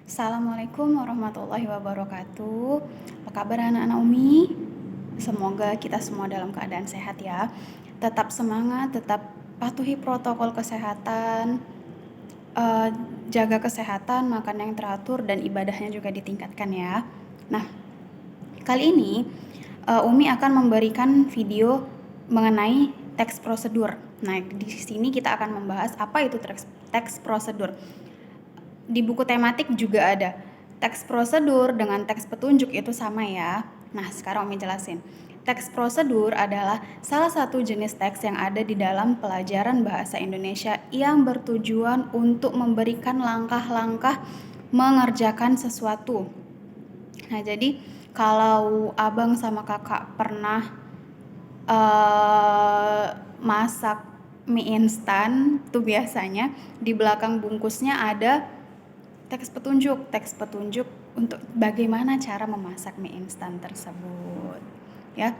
Assalamualaikum warahmatullahi wabarakatuh. Apa kabar anak-anak Umi? Semoga kita semua dalam keadaan sehat ya. Tetap semangat, tetap patuhi protokol kesehatan, eh, jaga kesehatan, makan yang teratur, dan ibadahnya juga ditingkatkan ya. Nah, kali ini Umi akan memberikan video mengenai teks prosedur. Nah, di sini kita akan membahas apa itu teks prosedur. Di buku tematik juga ada. Teks prosedur dengan teks petunjuk itu sama ya. Nah, sekarang Umi jelasin. Teks prosedur adalah salah satu jenis teks yang ada di dalam pelajaran bahasa Indonesia yang bertujuan untuk memberikan langkah-langkah mengerjakan sesuatu. Nah, jadi kalau abang sama kakak pernah masak mie instan, tuh biasanya di belakang bungkusnya ada teks petunjuk untuk bagaimana cara memasak mie instan tersebut ya.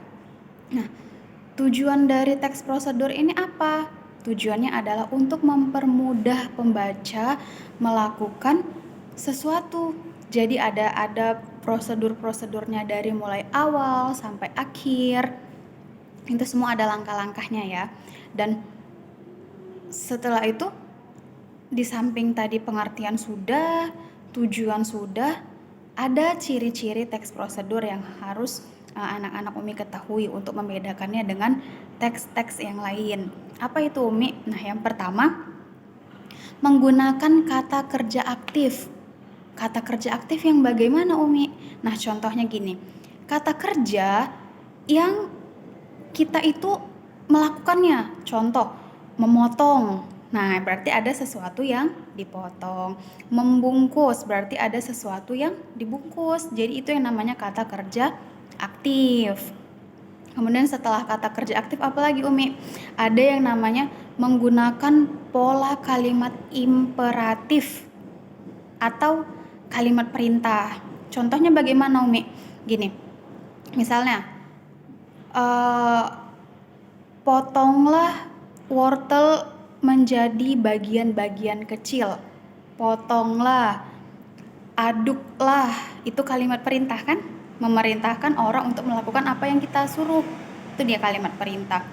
Nah, tujuan dari teks prosedur ini apa? Tujuannya adalah untuk mempermudah pembaca melakukan sesuatu. Jadi ada prosedur-prosedurnya dari mulai awal sampai akhir. Itu semua ada langkah-langkahnya ya. Dan setelah itu, di samping tadi pengertian sudah, tujuan sudah, ada ciri-ciri teks prosedur yang harus anak-anak Umi ketahui untuk membedakannya dengan teks-teks yang lain. Apa itu Umi? Nah, yang pertama, menggunakan kata kerja aktif. Kata kerja aktif yang bagaimana Umi? Nah, contohnya gini. Kata kerja yang kita itu melakukannya. Contoh, memotong. Nah, berarti ada sesuatu yang dipotong. Membungkus, berarti ada sesuatu yang dibungkus. Jadi itu yang namanya kata kerja aktif. Kemudian setelah kata kerja aktif apa lagi Umi? Ada yang namanya menggunakan pola kalimat imperatif atau kalimat perintah. Contohnya bagaimana Umi? Gini, misalnya potonglah wortel menjadi bagian-bagian kecil. Potonglah, aduklah, itu kalimat perintah kan? Memerintahkan orang untuk melakukan apa yang kita suruh. Itu dia kalimat perintah.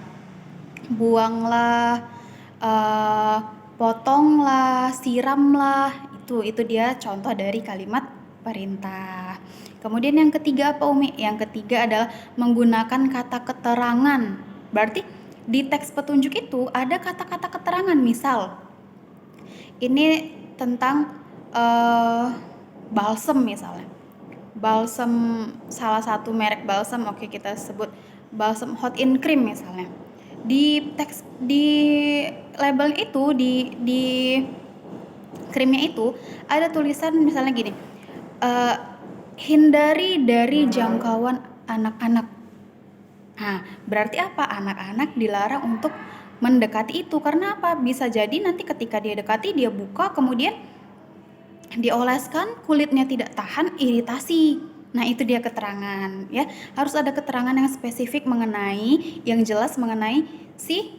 Buanglah, potonglah, siramlah, itu dia contoh dari kalimat perintah. Kemudian yang ketiga apa Umi? Yang ketiga adalah menggunakan kata keterangan. Berarti di teks petunjuk itu ada kata-kata keterangan. Misal, ini tentang balsem misalnya. Balsem, salah satu merek balsem, oke kita sebut balsem hot in cream misalnya. Di teks, di label itu, di krimnya itu ada tulisan misalnya gini, hindari dari jangkauan anak-anak. Nah, berarti apa? Anak-anak dilarang untuk mendekati itu. Karena apa? Bisa jadi nanti ketika dia dekati, dia buka, kemudian dioleskan, kulitnya tidak tahan, iritasi. Nah, itu dia keterangan ya. Harus ada keterangan yang spesifik mengenai, yang jelas mengenai si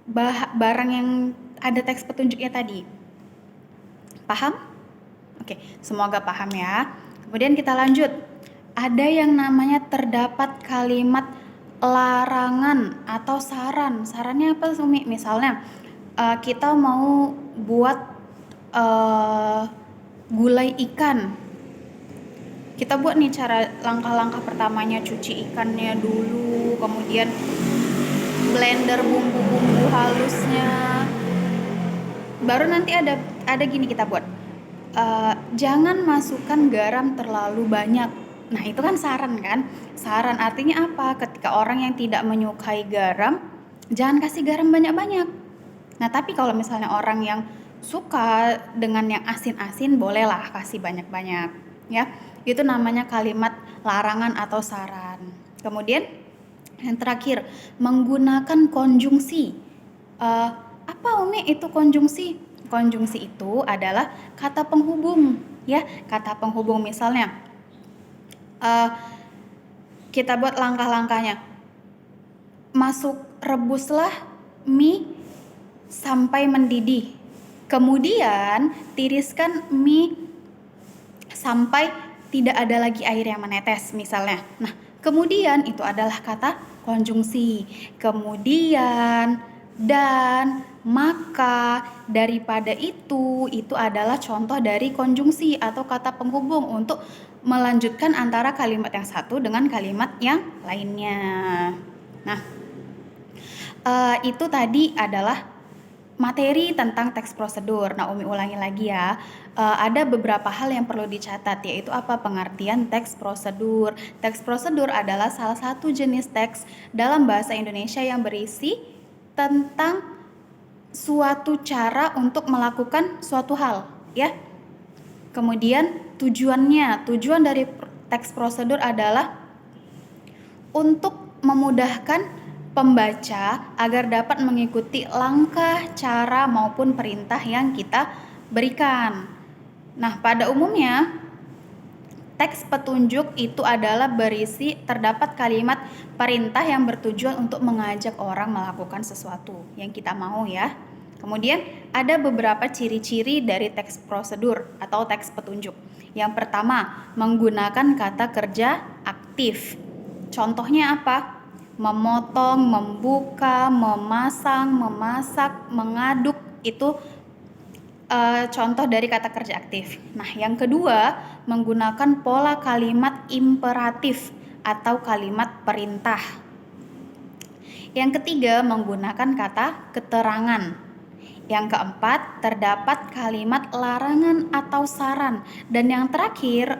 barang yang ada teks petunjuknya tadi. Paham? Oke, semoga paham ya. Kemudian kita lanjut. Ada yang namanya terdapat kalimat larangan atau saran. Sarannya apa Sumi? Misalnya kita mau buat gulai ikan. Kita buat nih cara langkah-langkah pertamanya, cuci ikannya dulu, kemudian blender bumbu-bumbu halusnya. Baru nanti ada gini kita buat. Jangan masukkan garam terlalu banyak. Nah, itu kan saran kan? Saran artinya apa? Ketika orang yang tidak menyukai garam, jangan kasih garam banyak-banyak. Nah, tapi kalau misalnya orang yang suka dengan yang asin-asin, bolehlah kasih banyak-banyak, ya. Itu namanya kalimat larangan atau saran. Kemudian yang terakhir, menggunakan konjungsi. Apa Umi itu konjungsi? Konjungsi itu adalah kata penghubung, ya. Kata penghubung misalnya, kita buat langkah-langkahnya. Rebuslah mie sampai mendidih. Kemudian tiriskan mie sampai tidak ada lagi air yang menetes misalnya. Nah, kemudian itu adalah kata konjungsi. Kemudian, dan, maka, daripada itu adalah contoh dari konjungsi atau kata penghubung untuk melanjutkan antara kalimat yang satu dengan kalimat yang lainnya. Nah, itu tadi adalah materi tentang teks prosedur. Nah, Umi ulangi lagi ya. Ada beberapa hal yang perlu dicatat, yaitu apa? Pengertian teks prosedur. Teks prosedur adalah salah satu jenis teks dalam bahasa Indonesia yang berisi tentang suatu cara untuk melakukan suatu hal, ya. Kemudian tujuan dari teks prosedur adalah untuk memudahkan pembaca agar dapat mengikuti langkah, cara maupun perintah yang kita berikan. Nah, pada umumnya teks petunjuk itu adalah berisi terdapat kalimat perintah yang bertujuan untuk mengajak orang melakukan sesuatu yang kita mau, ya. Kemudian ada beberapa ciri-ciri dari teks prosedur atau teks petunjuk. Yang pertama, menggunakan kata kerja aktif. Contohnya apa? Memotong, membuka, memasang, memasak, mengaduk, itu contoh dari kata kerja aktif. Nah, yang kedua, menggunakan pola kalimat imperatif atau kalimat perintah. Yang ketiga, menggunakan kata keterangan. Yang keempat, terdapat kalimat larangan atau saran. Dan yang terakhir,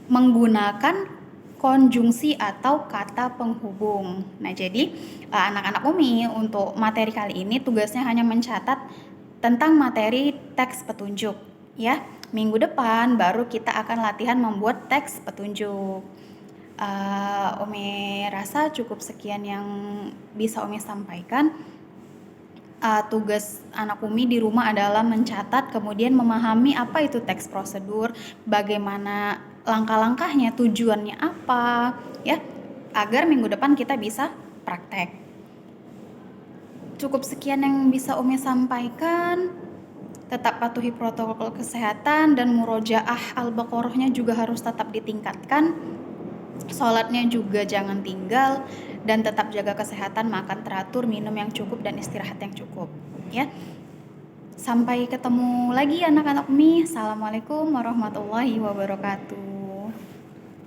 menggunakan konjungsi atau kata penghubung. Nah, jadi anak-anak Umi untuk materi kali ini tugasnya hanya mencatat tentang materi teks petunjuk, ya. Minggu depan baru kita akan latihan membuat teks petunjuk. Umi rasa cukup sekian yang bisa Umi sampaikan. Tugas anak Umi di rumah adalah mencatat, kemudian memahami apa itu teks prosedur, bagaimana langkah-langkahnya, tujuannya apa, ya, agar minggu depan kita bisa praktek. Cukup sekian yang bisa Umi sampaikan. Tetap patuhi protokol kesehatan dan murojaah Al-Baqarahnya juga harus tetap ditingkatkan. Sholatnya juga jangan tinggal, dan tetap jaga kesehatan, makan teratur, minum yang cukup, dan istirahat yang cukup, ya. Sampai ketemu lagi anak-anak Umi. Assalamualaikum warahmatullahi wabarakatuh.